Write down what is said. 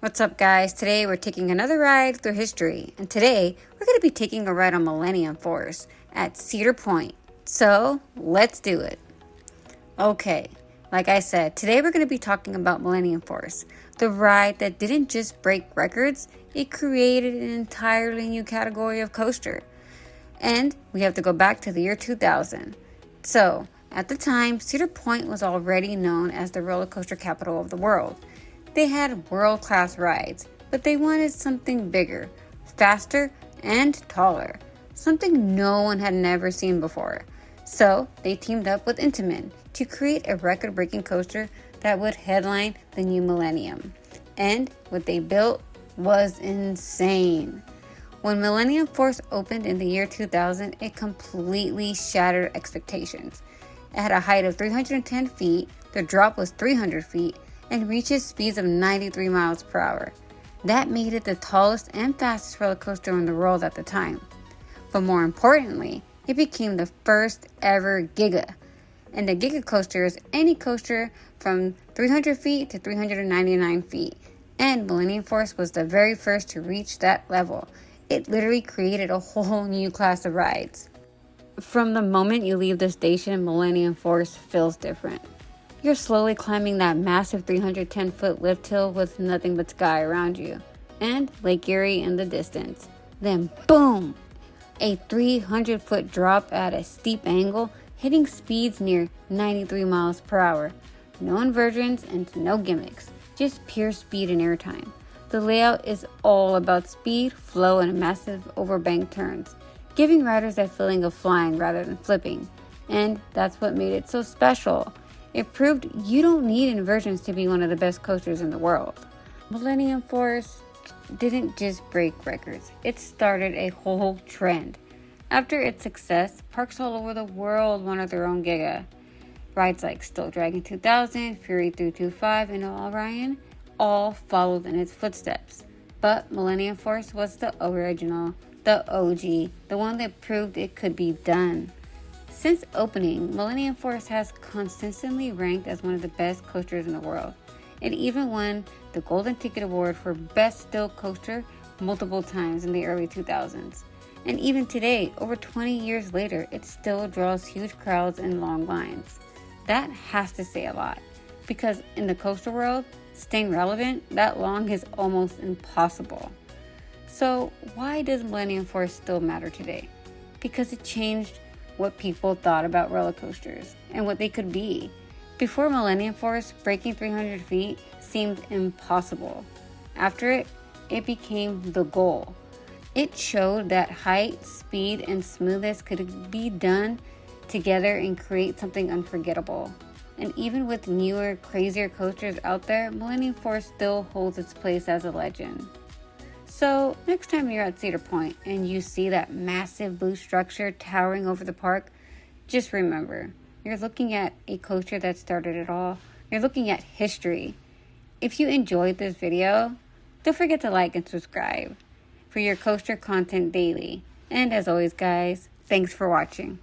What's up, guys? Today we're taking another ride through history, and today we're going to be taking a ride on Millennium Force at Cedar Point. So let's do it. Okay, like I said, today we're going to be talking about Millennium Force, the ride that didn't just break records, it created an entirely new category of coaster. And we have to go back to the year 2000. So, at the time, Cedar Point was already known as the roller coaster capital of the world. They had world-class rides, but they wanted something bigger, faster, and taller. Something no one had never seen before. So, they teamed up with Intamin to create a record-breaking coaster that would headline the new millennium. And what they built was insane. When Millennium Force opened in the year 2000, it completely shattered expectations. It had a height of 310 feet, the drop was 300 feet, and reaches speeds of 93 miles per hour. That made it the tallest and fastest roller coaster in the world at the time. But more importantly, it became the first ever Giga. And the Giga coaster is any coaster from 300 feet to 399 feet. And Millennium Force was the very first to reach that level. It literally created a whole new class of rides. From the moment you leave the station, Millennium Force feels different. You're slowly climbing that massive 310-foot lift hill with nothing but sky around you, and Lake Erie in the distance. Then boom! A 300-foot drop at a steep angle, hitting speeds near 93 miles per hour. No inversions and no gimmicks, just pure speed and airtime. The layout is all about speed, flow, and massive overbank turns, giving riders that feeling of flying rather than flipping. And that's what made it so special. It proved you don't need inversions to be one of the best coasters in the world. Millennium Force didn't just break records, it started a whole trend. After its success, parks all over the world wanted their own Giga. Rides like Still Dragon 2000, Fury 325, and Orion all followed in its footsteps. But Millennium Force was the original, the OG, the one that proved it could be done. Since opening, Millennium Force has consistently ranked as one of the best coasters in the world. It even won the Golden Ticket Award for Best Still Coaster multiple times in the early 2000s. And even today, over 20 years later, it still draws huge crowds and long lines. That has to say a lot, because in the coaster world, staying relevant that long is almost impossible. So why does Millennium Force still matter today? Because it changed what people thought about roller coasters and what they could be. Before Millennium Force, breaking 300 feet seemed impossible. After it, it became the goal. It showed that height, speed, and smoothness could be done together and create something unforgettable. And even with newer, crazier coasters out there, Millennium Force still holds its place as a legend. So, next time you're at Cedar Point and you see that massive blue structure towering over the park, just remember, you're looking at a coaster that started it all. You're looking at history. If you enjoyed this video, don't forget to like and subscribe for your coaster content daily. And as always, guys, thanks for watching.